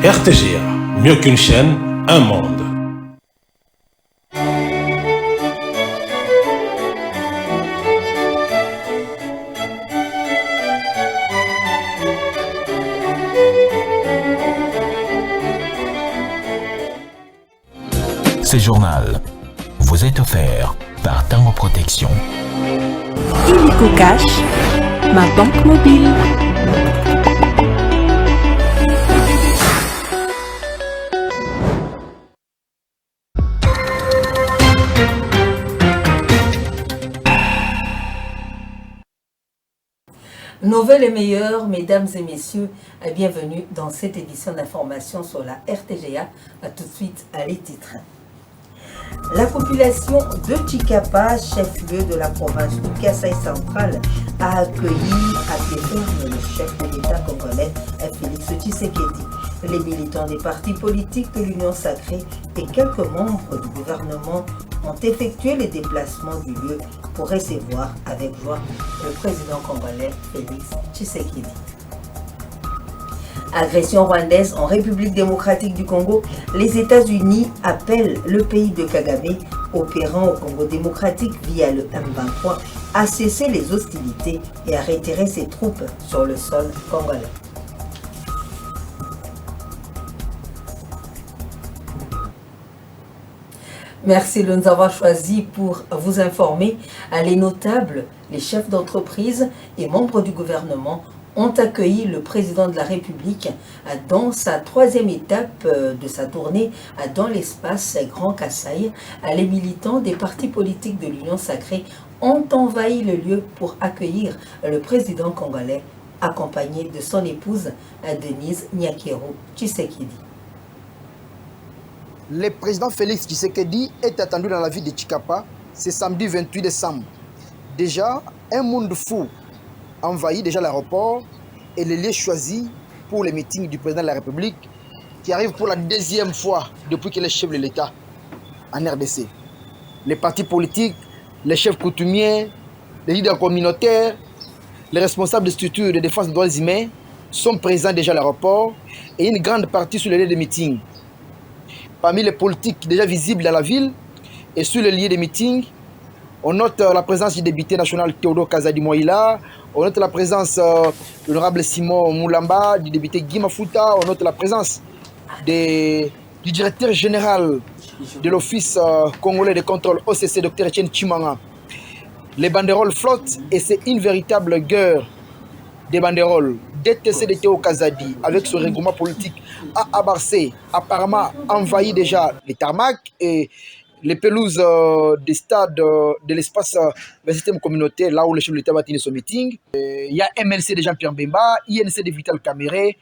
RTGA, mieux qu'une chaîne, un monde. Ce journal vous est offert par Tango Protection. Illico Cash, ma banque mobile. Nouvelles et meilleures, mesdames et messieurs, bienvenue dans cette édition d'information sur la RTGA. Tout de suite à les titres. La population de Tshikapa, chef-lieu de la province du Kasaï central, a accueilli à pied ferme le chef de l'État congolais, Félix Tshisekedi. Les militants des partis politiques de l'Union sacrée et quelques membres du gouvernement ont effectué les déplacements du lieu pour recevoir avec joie le président congolais Félix Tshisekedi. Agression rwandaise en République démocratique du Congo, les États-Unis appellent le pays de Kagame, opérant au Congo démocratique via le M23, à cesser les hostilités et à retirer ses troupes sur le sol congolais. Merci de nous avoir choisis pour vous informer. Les notables, les chefs d'entreprise et membres du gouvernement ont accueilli le président de la République dans sa troisième étape de sa tournée dans l'espace Grand Kasaï. Les militants des partis politiques de l'Union sacrée ont envahi le lieu pour accueillir le président congolais accompagné de son épouse Denise Nyakero Tshisekedi. Le président Félix Tshisekedi est attendu dans la ville de Tshikapa ce samedi 28 décembre. Déjà, un monde fou envahit déjà l'aéroport et les lieux choisis pour les meetings du président de la République qui arrive pour la deuxième fois depuis qu'il est chef de l'État en RDC. Les partis politiques, les chefs coutumiers, les leaders communautaires, les responsables de structures de défense des droits humains sont présents déjà à l'aéroport et une grande partie sur les lieux de meetings. Parmi les politiques déjà visibles dans la ville et sur les lieux de meetings, on note la présence du député national Théodore Kazadi Moïla, on note la présence de l'honorable Simon Moulamba, du député Guy Mafuta, on note la présence du directeur général de l'Office congolais de contrôle OCC, Dr Etienne Chimanga. Les banderoles flottent et c'est une véritable guerre des banderoles. DTC de Théo Kazadi, avec ce regroupement politique, a abarsé, apparemment envahi déjà les tarmacs et les pelouses des stades de l'espace d'un système communautaire, là où le chef de l'État va tenir son meeting. Il y a MLC de Jean-Pierre Bemba, INC de Vital Kamere,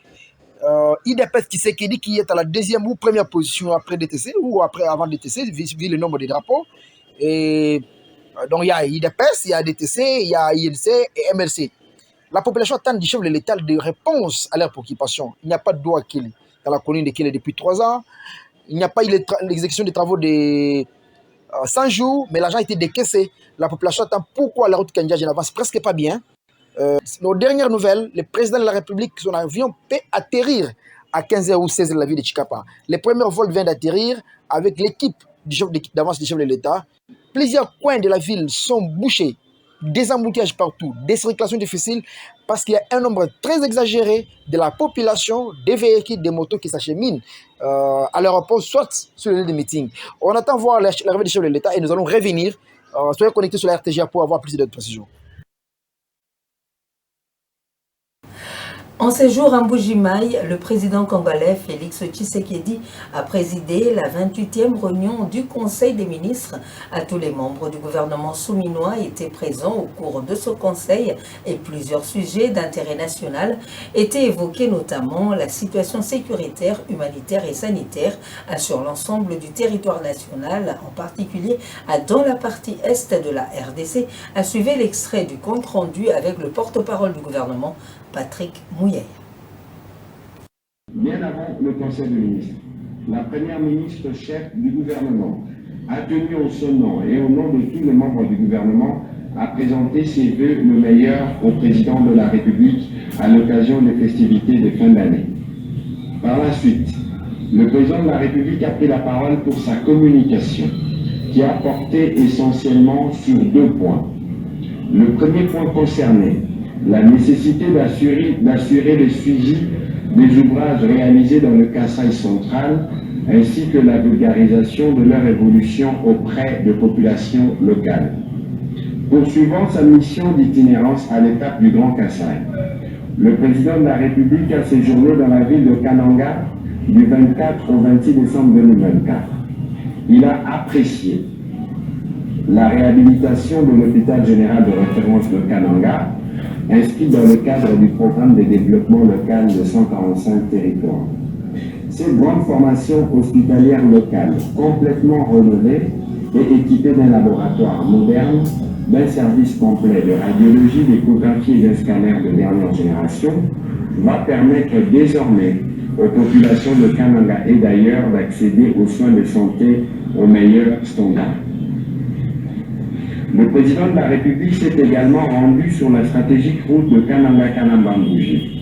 IDPS Tshisekedi qui est à la deuxième ou première position après DTC ou avant DTC, vu le nombre de drapeaux. Et donc il y a IDPS, il y a DTC, il y a INC et MLC. La population attend du chef de l'État des réponses à leurs préoccupations. Il n'y a pas de droit dans la commune de Kélé depuis 3 ans. Il n'y a pas eu l'exécution des travaux de 100 jours, mais l'argent a été décaissé. La population attend pourquoi la route Kandiaje n'avance presque pas bien. Nos dernières nouvelles, le président de la République, son avion peut atterrir à 15h ou 16h de la ville de Tshikapa. Les premiers vols viennent d'atterrir avec l'équipe d'avance du chef de l'État. Plusieurs coins de la ville sont bouchés. Des embouteillages partout, des circulations difficiles parce qu'il y a un nombre très exagéré de la population, des véhicules, des motos qui s'acheminent à l'aéroport, soit sur le lieu de meeting. On attend voir l'arrivée du chef de l'État et nous allons revenir. Soyez connectés sur la RTGA pour avoir plus de précisions. En séjour à Mbujimaï, le président congolais Félix Tshisekedi a présidé la 28e réunion du Conseil des ministres. Tous les membres du gouvernement souminois étaient présents au cours de ce conseil et plusieurs sujets d'intérêt national étaient évoqués, notamment la situation sécuritaire, humanitaire et sanitaire sur l'ensemble du territoire national, en particulier dans la partie est de la RDC. Suivez l'extrait du compte rendu avec le porte-parole du gouvernement, Patrick Mouillère. Bien avant le Conseil des ministres, la première ministre chef du gouvernement a tenu en son nom et au nom de tous les membres du gouvernement à présenter ses vœux le meilleur au président de la République à l'occasion des festivités de fin d'année. Par la suite, le président de la République a pris la parole pour sa communication, qui a porté essentiellement sur 2 points. Le premier point concernait la nécessité d'assurer le suivi des ouvrages réalisés dans le Kasaï central, ainsi que la vulgarisation de leur évolution auprès de populations locales. Poursuivant sa mission d'itinérance à l'étape du Grand Kasaï, le président de la République a séjourné dans la ville de Kananga du 24 au 26 décembre 2024. Il a apprécié la réhabilitation de l'hôpital général de référence de Kananga, inscrit dans le cadre du programme de développement local de 145 territoires. Cette grande formation hospitalière locale, complètement rénovée et équipée d'un laboratoire moderne, d'un service complet de radiologie, d'échographie et d'un scanner de dernière génération, va permettre désormais aux populations de Kananga et d'ailleurs d'accéder aux soins de santé aux meilleurs standards. Le président de la République s'est également rendu sur la stratégique route de Kananga-Kanambambouji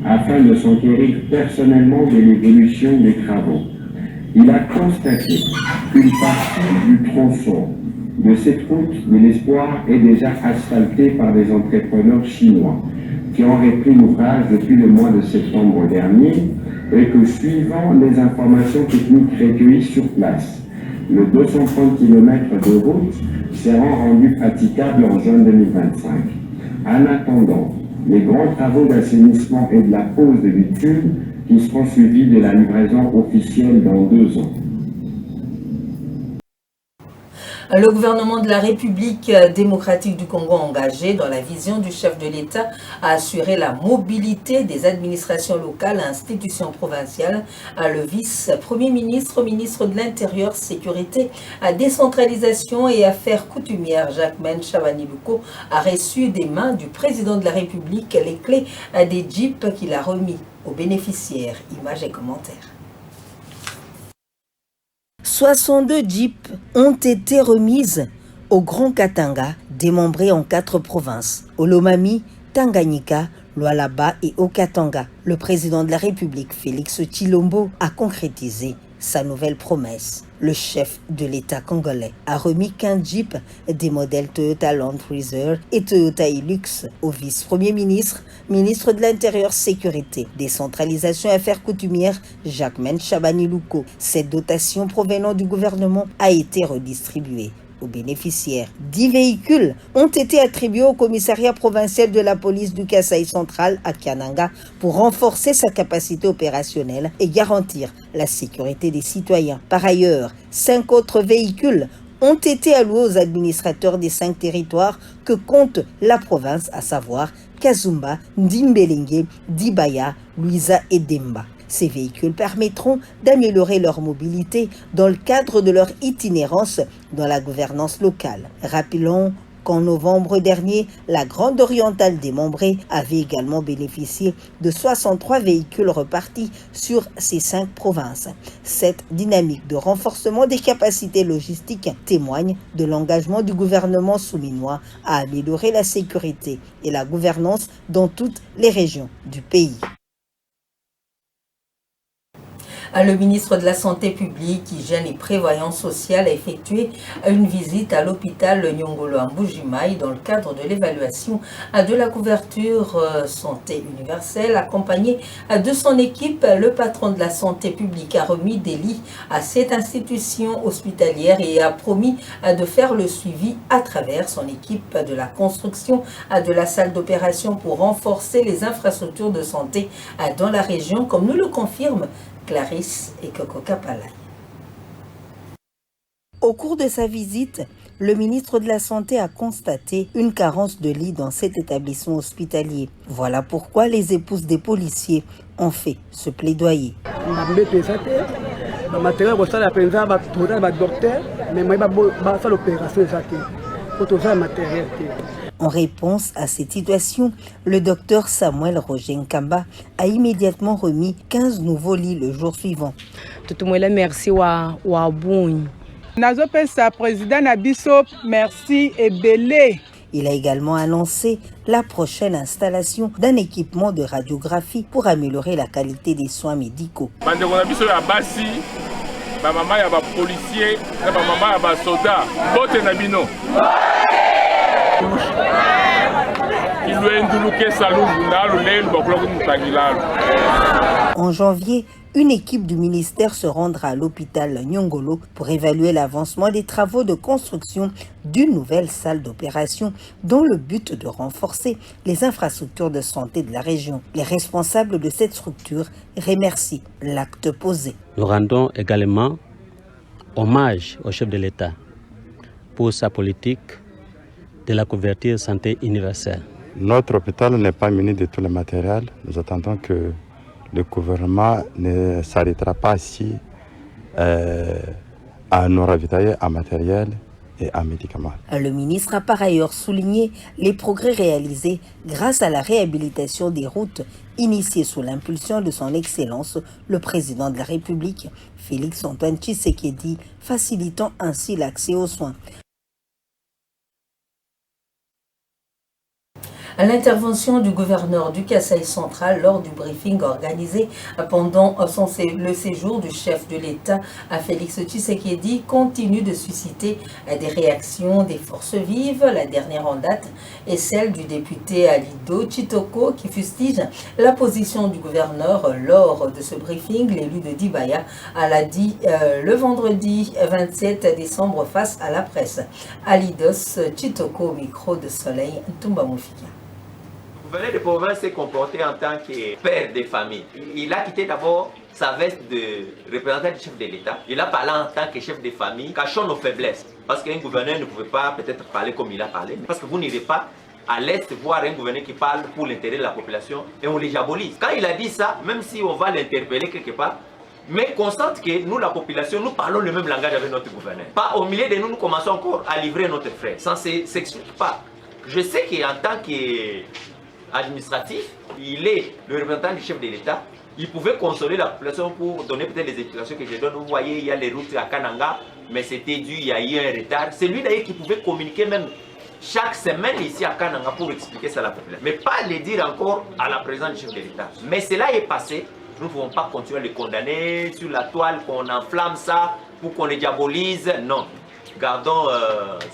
afin de s'enquérir personnellement de l'évolution des travaux. Il a constaté qu'une partie du tronçon de cette route de l'espoir est déjà asphaltée par des entrepreneurs chinois qui ont repris l'ouvrage depuis le mois de septembre dernier et que, suivant les informations techniques recueillies sur place, le 230 km de route seront rendus praticables en juin 2025. En attendant, les grands travaux d'assainissement et de la pose de bitume qui seront suivis de la livraison officielle dans 2 ans. Le gouvernement de la République démocratique du Congo engagé dans la vision du chef de l'État à assurer la mobilité des administrations locales et institutions provinciales. Le vice-premier ministre, ministre de l'Intérieur, Sécurité, Décentralisation et Affaires coutumières, Jacquemaine Chabani-Luko, a reçu des mains du président de la République les clés des jeeps qu'il a remis aux bénéficiaires. Images et commentaires. 62 jeeps ont été remises au Grand Katanga, démembré en 4 provinces, Olomami, Tanganyika, Lualaba et Okatanga. Le président de la République, Félix Tshilombo, a concrétisé sa nouvelle promesse. Le chef de l'État congolais a remis 15 jeeps des modèles Toyota Land Cruiser et Toyota Hilux au vice-premier ministre, ministre de l'Intérieur, Sécurité, Décentralisation et Affaires coutumières, Jacquemaine Chabani-Luko. Cette dotation provenant du gouvernement a été redistribuée aux bénéficiaires. 10 véhicules ont été attribués au commissariat provincial de la police du Kasaï central à Kananga pour renforcer sa capacité opérationnelle et garantir la sécurité des citoyens. Par ailleurs, 5 autres véhicules ont été alloués aux administrateurs des 5 territoires que compte la province, à savoir Kazumba, Ndimbelenge, Dibaya, Luiza et Demba. Ces véhicules permettront d'améliorer leur mobilité dans le cadre de leur itinérance dans la gouvernance locale. Rappelons qu'en novembre dernier, la Grande Orientale démembrée avait également bénéficié de 63 véhicules repartis sur ces 5 provinces. Cette dynamique de renforcement des capacités logistiques témoigne de l'engagement du gouvernement souminois à améliorer la sécurité et la gouvernance dans toutes les régions du pays. Le ministre de la Santé publique, Hygiène et Prévoyance sociale a effectué une visite à l'hôpital Nyongolo à Mbujimayi dans le cadre de l'évaluation de la couverture santé universelle. Accompagné de son équipe, le patron de la santé publique a remis des lits à cette institution hospitalière et a promis de faire le suivi à travers son équipe de la construction de la salle d'opération pour renforcer les infrastructures de santé dans la région, comme nous le confirme Clarisse et Coco Kapalay. Au cours de sa visite, le ministre de la Santé a constaté une carence de lits dans cet établissement hospitalier. Voilà pourquoi les épouses des policiers ont fait ce plaidoyer. En réponse à cette situation, le docteur Samuel Roger Nkamba a immédiatement remis 15 nouveaux lits le jour suivant. Merci wa Nazopesa président Nabiso merci et belé. Il a également annoncé la prochaine installation d'un équipement de radiographie pour améliorer la qualité des soins médicaux. En janvier, une équipe du ministère se rendra à l'hôpital Nyongolo pour évaluer l'avancement des travaux de construction d'une nouvelle salle d'opération dont le but de renforcer les infrastructures de santé de la région. Les responsables de cette structure remercient l'acte posé. Nous rendons également hommage au chef de l'État pour sa politique de la couverture santé universelle. Notre hôpital n'est pas muni de tout le matériel. Nous attendons que le gouvernement ne s'arrêtera pas ici à nous ravitailler en matériel et en médicaments. Le ministre a par ailleurs souligné les progrès réalisés grâce à la réhabilitation des routes initiée sous l'impulsion de son Excellence, le président de la République, Félix-Antoine Tshisekedi, facilitant ainsi l'accès aux soins. À l'intervention du gouverneur du Kasaï central lors du briefing organisé pendant le séjour du chef de l'État à Félix Tshisekedi continue de susciter des réactions des forces vives. La dernière en date est celle du député Alido Chitoko qui fustige la position du gouverneur lors de ce briefing. L'élu de Dibaya l'a dit le vendredi 27 décembre face à la presse. Alidos Chitoko au micro de Soleil Ntumba Moufika. Le gouverneur de province s'est comporté en tant que père de famille. Il a quitté d'abord sa veste de représentant du chef de l'État. Il a parlé en tant que chef de famille, cachant nos faiblesses. Parce qu'un gouverneur ne pouvait pas peut-être parler comme il a parlé. Parce que vous n'irez pas à l'Est voir un gouverneur qui parle pour l'intérêt de la population et on les diabolise. Quand il a dit ça, même si on va l'interpeller quelque part, mais constate que nous, la population, nous parlons le même langage avec notre gouverneur. Pas au milieu de nous, nous commençons encore à livrer notre frère. Ça ne s'explique pas. Je sais qu'en tant que administratif, il est le représentant du chef de l'État. Il pouvait consoler la population pour donner peut-être les explications que je donne. Vous voyez, il y a les routes à Kananga, mais c'était dû, il y a eu un retard. C'est lui d'ailleurs qui pouvait communiquer même chaque semaine ici à Kananga pour expliquer ça à la population. Mais pas le dire encore à la présidence du chef de l'État. Mais cela est passé. Nous ne pouvons pas continuer à le condamner sur la toile, qu'on enflamme ça pour qu'on le diabolise. Non. Gardons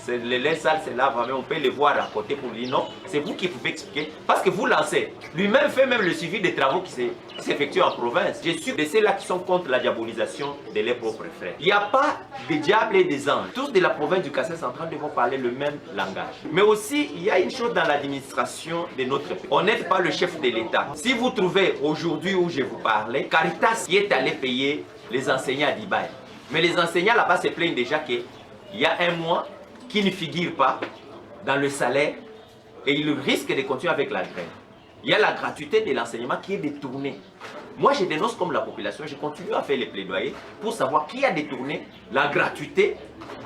les lains sales, c'est là, vraiment, on peut les voir à côté pour lui. Non, c'est vous qui pouvez expliquer. Parce que vous lancez. Lui-même fait même le suivi des travaux qui s'effectuent en province. Je suis de ceux-là qui sont contre la diabolisation de leurs propres frères. Il n'y a pas de diable et des anges. Tous de la province du Kasaï central devront parler le même langage. Mais aussi, il y a une chose dans l'administration de notre pays. On n'est pas le chef de l'État. Si vous trouvez aujourd'hui où je vous parlais, Caritas qui est allé payer les enseignants à Dibaï. Mais les enseignants là-bas se plaignent déjà que il y a un mois qui ne figure pas dans le salaire et il risque de continuer avec la grève. Il y a la gratuité de l'enseignement qui est détournée. Moi, je dénonce comme la population, je continue à faire les plaidoyers pour savoir qui a détourné la gratuité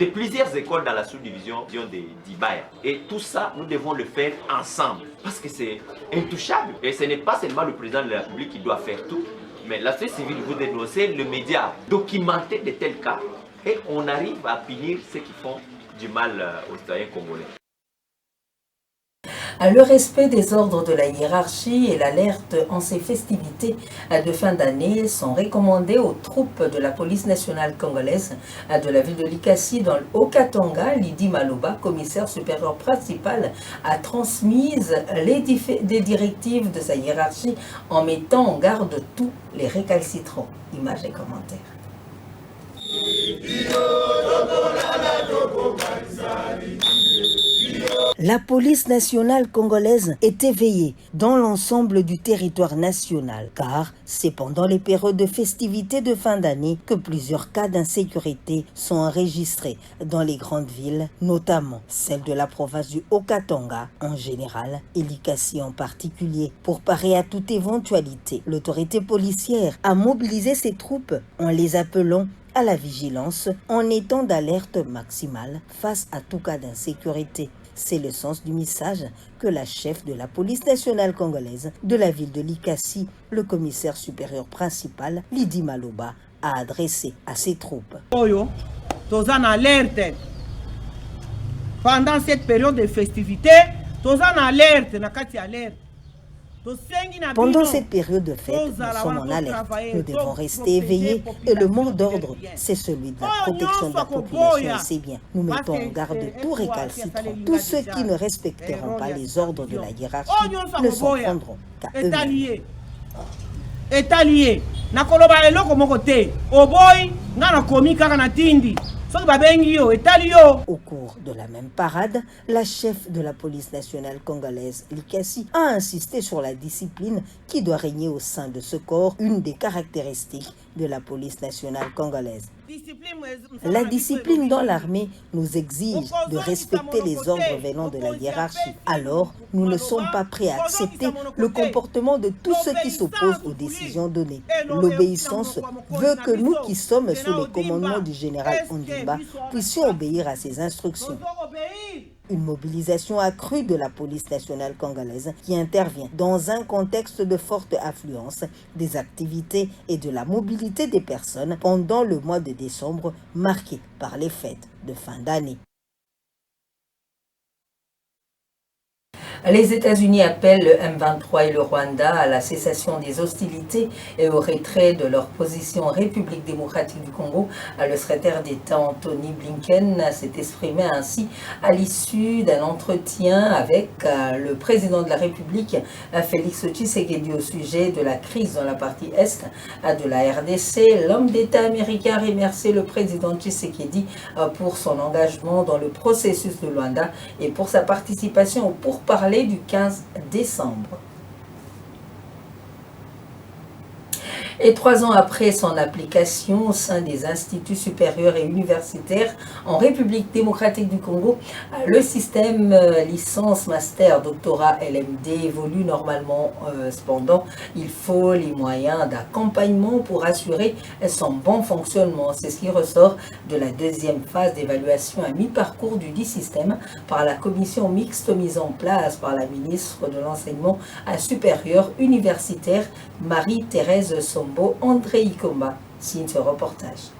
de plusieurs écoles dans la sous-division de Dibaya. Et tout ça, nous devons le faire ensemble parce que c'est intouchable. Et ce n'est pas seulement le président de la République qui doit faire tout, mais la société civile vous dénoncer, le média documenter de tels cas. Et on arrive à punir ceux qui font du mal aux citoyens congolais. Le respect des ordres de la hiérarchie et l'alerte en ces festivités de fin d'année sont recommandés aux troupes de la police nationale congolaise de la ville de Likasi dans le Haut-Katanga. Lydie Maloba, commissaire supérieur principal, a transmis des directives de sa hiérarchie en mettant en garde tous les récalcitrants. Images et commentaires. La police nationale congolaise est éveillée dans l'ensemble du territoire national, car c'est pendant les périodes de festivités de fin d'année que plusieurs cas d'insécurité sont enregistrés dans les grandes villes, notamment celle de la province du Haut-Katanga en général et Likasi en particulier. Pour parer à toute éventualité, l'autorité policière a mobilisé ses troupes en les appelant à la vigilance en étant d'alerte maximale face à tout cas d'insécurité. C'est le sens du message que la chef de la police nationale congolaise de la ville de Likasi, le commissaire supérieur principal, Lydie Maloba, a adressé à ses troupes. Toza na alerte. pendant cette période de festivité, toza na alerte, na kati alerte. Pendant cette période de fête, nous sommes en alerte. Nous devons rester éveillés et le mot d'ordre, c'est celui de la protection de la population et ses biens. Nous mettons en garde tout récalcitrant. Tous ceux qui ne respecteront pas les ordres de la hiérarchie ne s'en prendront qu'à eux-mêmes. État lié. Nakoloba eloko moko te. Oboy, ngana komi kaka na tindi. Au cours de la même parade, la chef de la police nationale congolaise, Likasi, a insisté sur la discipline qui doit régner au sein de ce corps, une des caractéristiques de la police nationale congolaise. La discipline dans l'armée nous exige de respecter les ordres venant de la hiérarchie. Alors, nous ne sommes pas prêts à accepter le comportement de tous ceux qui s'opposent aux décisions données. L'obéissance veut que nous qui sommes sous le commandement du général Ondimba puissions obéir à ses instructions. Une mobilisation accrue de la police nationale congolaise qui intervient dans un contexte de forte affluence des activités et de la mobilité des personnes pendant le mois de décembre marqué par les fêtes de fin d'année. Les États-Unis appellent le M23 et le Rwanda à la cessation des hostilités et au retrait de leur position en République démocratique du Congo. Le secrétaire d'État Anthony Blinken s'est exprimé ainsi à l'issue d'un entretien avec le président de la République, Félix Tshisekedi, au sujet de la crise dans la partie est de la RDC. L'homme d'État américain a remercié le président Tshisekedi pour son engagement dans le processus de Luanda et pour sa participation au pourparlers du 15 décembre. Et 3 ans après son application au sein des instituts supérieurs et universitaires en République démocratique du Congo, le système licence, master, doctorat, LMD évolue normalement. Cependant, il faut les moyens d'accompagnement pour assurer son bon fonctionnement. C'est ce qui ressort de la deuxième phase d'évaluation à mi-parcours du dit système par la commission mixte mise en place par la ministre de l'Enseignement supérieur universitaire Marie-Thérèse Sombo. André Ikomba signe ce reportage.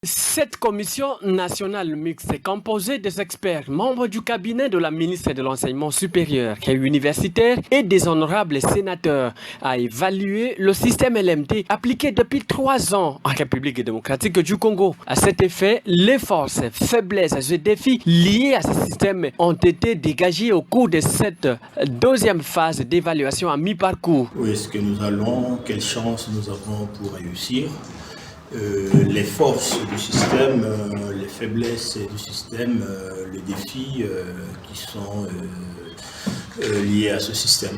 Cette commission nationale mixte est composée des experts, membres du cabinet de la ministre de l'Enseignement supérieur et universitaire et des honorables sénateurs, a évalué le système LMD appliqué depuis 3 ans en République démocratique du Congo. À cet effet, les forces, faiblesses et défis liés à ce système ont été dégagés au cours de cette deuxième phase d'évaluation à mi-parcours. Où est-ce que nous allons? Quelle chance nous avons pour réussir? Les forces du système, les faiblesses du système, les défis qui sont liés à ce système.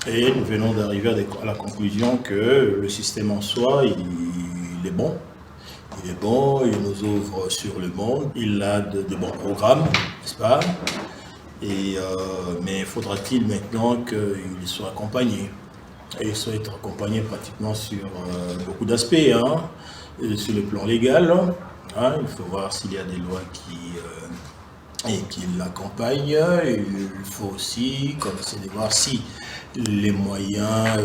Et nous venons d'arriver à la conclusion que le système en soi, il est bon. Il est bon, il nous ouvre sur le monde, il a de bons programmes, n'est-ce pas? Mais faudra-t-il maintenant qu'il soit accompagné? Et il soit accompagné pratiquement sur beaucoup d'aspects, sur le plan légal. Il faut voir s'il y a des lois qui l'accompagnent. Il faut aussi commencer à voir si les moyens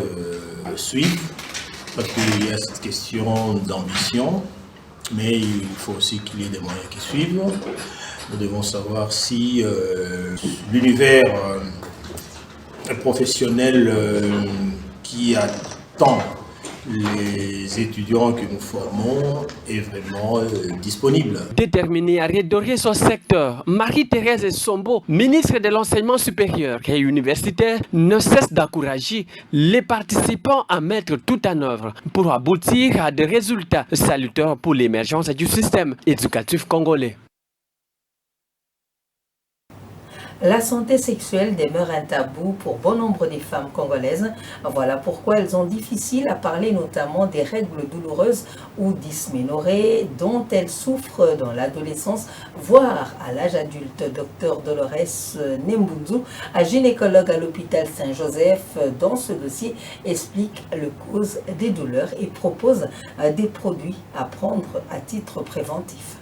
suivent, parce qu'il y a cette question d'ambition, mais il faut aussi qu'il y ait des moyens qui suivent. Nous devons savoir si l'univers professionnel qui attend les étudiants que nous formons est vraiment disponible. Déterminée à redorer son secteur, Marie-Thérèse Sombo, ministre de l'Enseignement supérieur et universitaire, ne cesse d'encourager les participants à mettre tout en œuvre pour aboutir à des résultats salutaires pour l'émergence du système éducatif congolais. La santé sexuelle demeure un tabou pour bon nombre des femmes congolaises. Voilà pourquoi elles ont difficile à parler notamment des règles douloureuses ou dysménorrhées dont elles souffrent dans l'adolescence, voire à l'âge adulte. Dr Dolores Nembunzu, gynécologue à l'hôpital Saint-Joseph, dans ce dossier explique les causes des douleurs et propose des produits à prendre à titre préventif.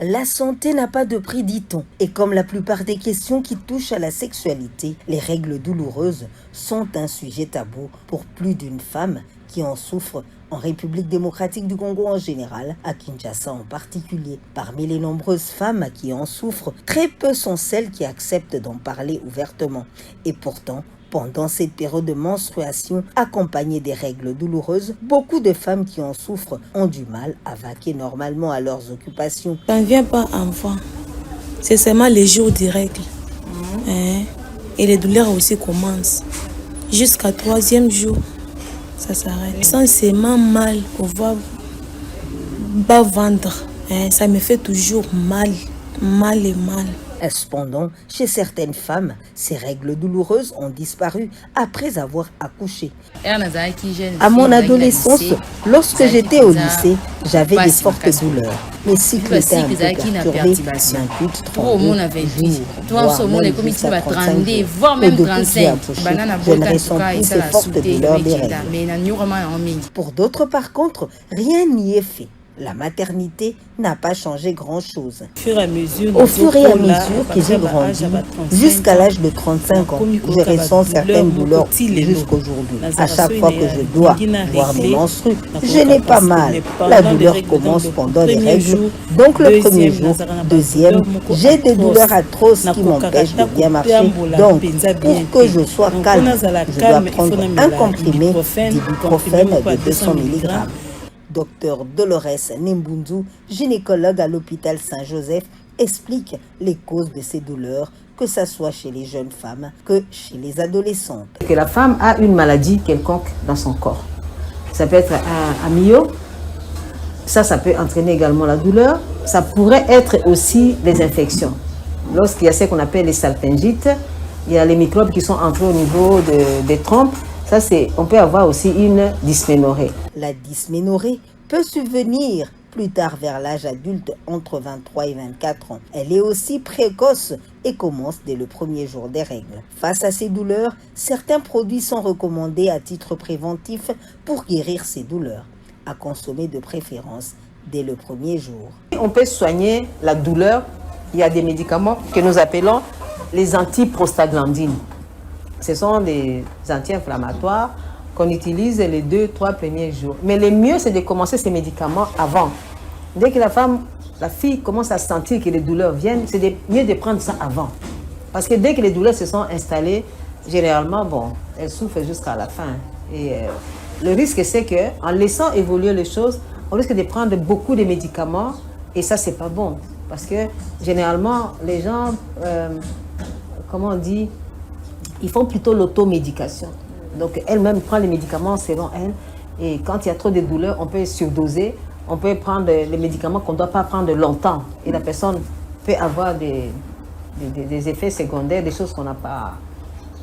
La santé n'a pas de prix, dit-on. Et comme la plupart des questions qui touchent à la sexualité, les règles douloureuses sont un sujet tabou pour plus d'une femme qui en souffre en République démocratique du Congo en général, à Kinshasa en particulier. Parmi les nombreuses femmes qui en souffrent, très peu sont celles qui acceptent d'en parler ouvertement. Et pourtant, pendant cette période de menstruation accompagnée des règles douloureuses, beaucoup de femmes qui en souffrent ont du mal à vaquer normalement à leurs occupations. Ça ne vient pas enfant, c'est seulement les jours des règles. Et les douleurs aussi commencent. Jusqu'à 3e jour, ça s'arrête. Sincèrement mal au bas-ventre. Ça me fait toujours mal et mal. Cependant, chez certaines femmes, ces règles douloureuses ont disparu après avoir accouché. À mon adolescence, lorsque j'étais au lycée, j'avais des fortes douleurs. Mes cycles étaient un peu perturbés, 28, 32 jours, voire 35 voire même 35. Je ne ressens plus ces fortes douleurs des règles. Pour d'autres, par contre, rien n'y est fait. La maternité n'a pas changé grand-chose. Au fur et à mesure que j'ai grandi, jusqu'à l'âge de 35 ans, je ressens certaines douleurs jusqu'aujourd'hui. À chaque fois que je dois voir mes menstrues, je n'ai pas mal. La douleur commence pendant les règles, donc le premier jour. Deuxième, j'ai des douleurs atroces qui m'empêchent de bien marcher. Donc, pour que je sois calme, je dois prendre un comprimé d'ibuprofène de 200 mg. Docteur Dolores Nimbundu, gynécologue à l'hôpital Saint-Joseph, explique les causes de ces douleurs, que ce soit chez les jeunes femmes que chez les adolescentes. Que la femme a une maladie quelconque dans son corps. Ça peut être un myome, ça peut entraîner également la douleur. Ça pourrait être aussi les infections. Lorsqu'il y a ce qu'on appelle les salpingites, il y a les microbes qui sont entrés au niveau des trompes. Ça, on peut avoir aussi une dysménorrhée. La dysménorrhée peut survenir plus tard vers l'âge adulte entre 23 et 24 ans. Elle est aussi précoce et commence dès le premier jour des règles. Face à ces douleurs, certains produits sont recommandés à titre préventif pour guérir ces douleurs, à consommer de préférence dès le premier jour. On peut soigner la douleur. Il y a des médicaments que nous appelons les antiprostaglandines. Ce sont des anti-inflammatoires qu'on utilise les 2-3 premiers jours. Mais le mieux, c'est de commencer ces médicaments avant. Dès que la fille commence à sentir que les douleurs viennent, c'est mieux de prendre ça avant. Parce que dès que les douleurs se sont installées, généralement, elles souffrent jusqu'à la fin. Et le risque, c'est qu'en laissant évoluer les choses, on risque de prendre beaucoup de médicaments. Et ça, c'est pas bon. Parce que généralement, les gens, comment on dit, ils font plutôt l'automédication. Donc, elle-même prend les médicaments selon elle. Et quand il y a trop de douleurs, on peut surdoser. On peut prendre les médicaments qu'on ne doit pas prendre longtemps. Et la personne peut avoir des effets secondaires, des choses qu'on n'a pas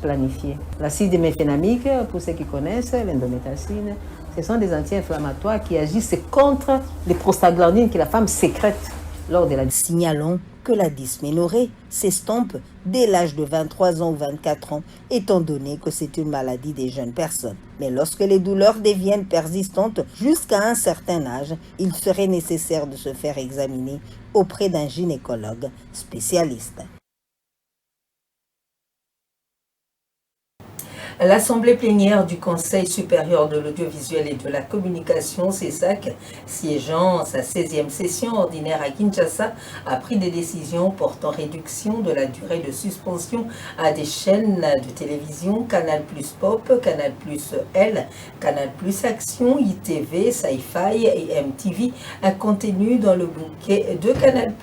planifiées. L'acide méfénamique, pour ceux qui connaissent, l'indométracine, ce sont des anti-inflammatoires qui agissent contre les prostaglandines que la femme sécrète lors de la... Signalons que la dysménorrhée s'estompe dès l'âge de 23 ans ou 24 ans, étant donné que c'est une maladie des jeunes personnes. Mais lorsque les douleurs deviennent persistantes jusqu'à un certain âge, il serait nécessaire de se faire examiner auprès d'un gynécologue spécialiste. L'Assemblée plénière du Conseil supérieur de l'audiovisuel et de la communication, CESAC, siégeant sa 16e session ordinaire à Kinshasa, a pris des décisions portant réduction de la durée de suspension à des chaînes de télévision Canal+ Pop, Canal+ L, Canal+ Action, ITV, Sci-Fi et MTV, un contenu dans le bouquet de Canal+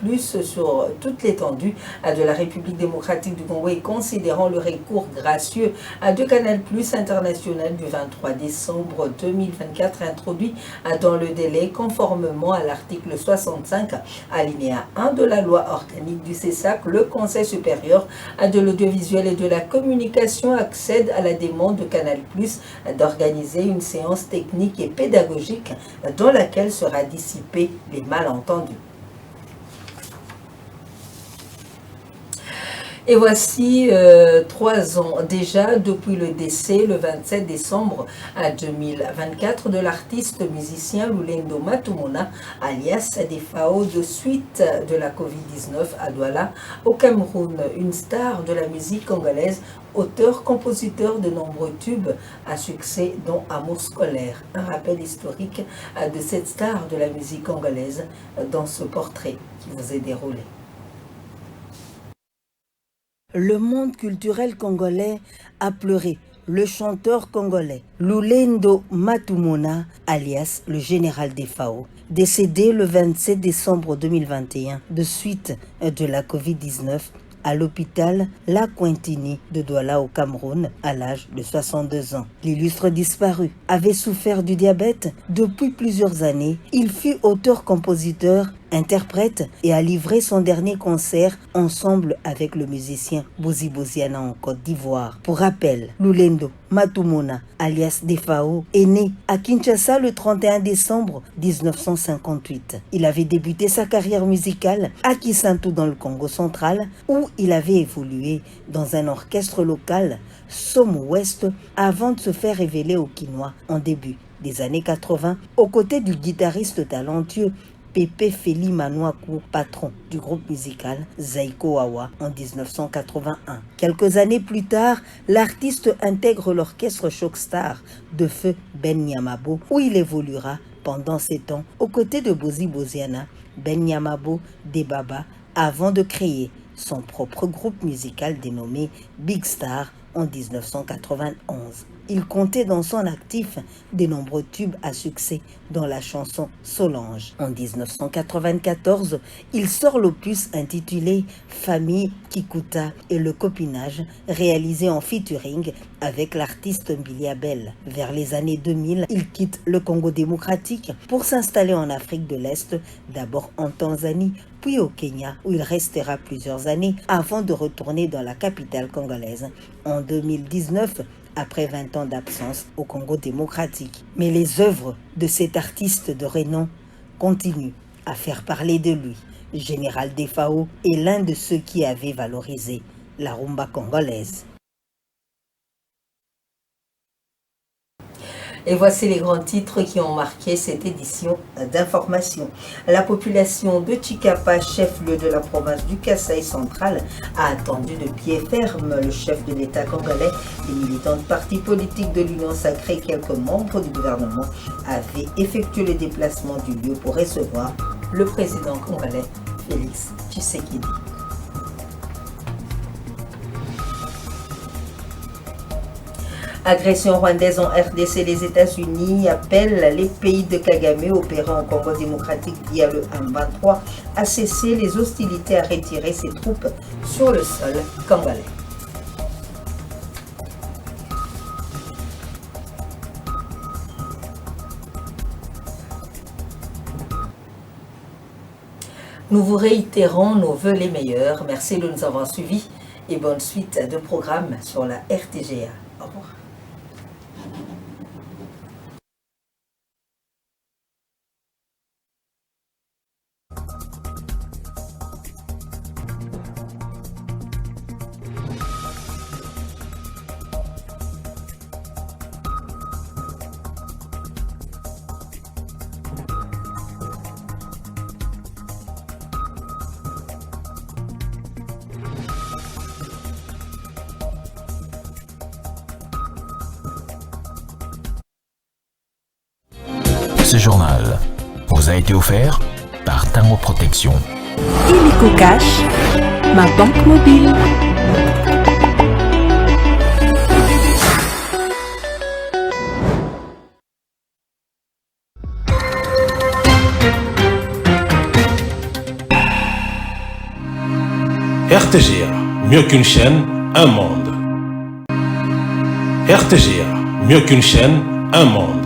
sur toute l'étendue de la République démocratique du Congo et considérant le recours gracieux à deux Canal+ international du 23 décembre 2024 introduit dans le délai conformément à l'article 65 alinéa 1 de la loi organique du CESAC. Le Conseil supérieur de l'audiovisuel et de la communication accède à la demande de Canal+ d'organiser une séance technique et pédagogique dans laquelle sera dissipé les malentendus. Et voici 3 ans déjà depuis le décès, le 27 décembre 2024, de l'artiste musicien Lulendo Matumona, alias Defao, de suite de la Covid-19 à Douala, au Cameroun. Une star de la musique congolaise, auteur, compositeur de nombreux tubes à succès, dont Amour scolaire. Un rappel historique de cette star de la musique congolaise dans ce portrait qui vous est déroulé. Le monde culturel congolais a pleuré le chanteur congolais Lulendo Matumona, alias le général Defao, décédé le 27 décembre 2021 de suite de la Covid-19 à l'hôpital La Quintini de Douala au Cameroun à l'âge de 62 ans. L'illustre disparu avait souffert du diabète depuis plusieurs années. Il fut auteur-compositeur, interprète et a livré son dernier concert ensemble avec le musicien Bozi Boziana en Côte d'Ivoire. Pour rappel, Lulendo Matumona, alias Defao, est né à Kinshasa le 31 décembre 1958. Il avait débuté sa carrière musicale à Kisantu dans le Congo central, où il avait évolué dans un orchestre local, Somme Ouest, avant de se faire révéler au Quinois en début des années 80, aux côtés du guitariste talentueux Pepe Feli Manouakou, patron du groupe musical Zaiko Awa en 1981. Quelques années plus tard, l'artiste intègre l'orchestre Shockstar de feu Ben Nyamabo, où il évoluera pendant 7 ans aux côtés de Bozi Boziana, Ben Nyamabo, Debaba, avant de créer son propre groupe musical dénommé Big Star en 1991. Il comptait dans son actif de nombreux tubes à succès, dont la chanson Solange. En 1994, il sort l'opus intitulé Famille Kikuta et le copinage, réalisé en featuring avec l'artiste Mbili Abel. Vers les années 2000, il quitte le Congo démocratique pour s'installer en Afrique de l'Est, d'abord en Tanzanie, puis au Kenya, où il restera plusieurs années avant de retourner dans la capitale congolaise en 2019, après 20 ans d'absence au Congo démocratique. Mais les œuvres de cet artiste de renom continuent à faire parler de lui. Général Defao est l'un de ceux qui avaient valorisé la rumba congolaise. Et voici les grands titres qui ont marqué cette édition d'information. La population de Chikapa, chef-lieu de la province du Kasaï central, a attendu de pied ferme le chef de l'État congolais. Les militants de partis politiques de l'Union sacrée, quelques membres du gouvernement, avaient effectué le déplacement du lieu pour recevoir le président congolais Félix Tshisekedi. Agression rwandaise en RDC, les États-Unis appellent les pays de Kagame opérant au Congo démocratique via le M23 à cesser les hostilités, à retirer ses troupes sur le sol congolais. Nous vous réitérons nos vœux les meilleurs. Merci de nous avoir suivis et bonne suite de programmes sur la RTGA. Au revoir. Ce journal vous a été offert par Tango Protection. Illico Cash, ma banque mobile. RTGA, mieux qu'une chaîne, un monde. RTGA, mieux qu'une chaîne, un monde.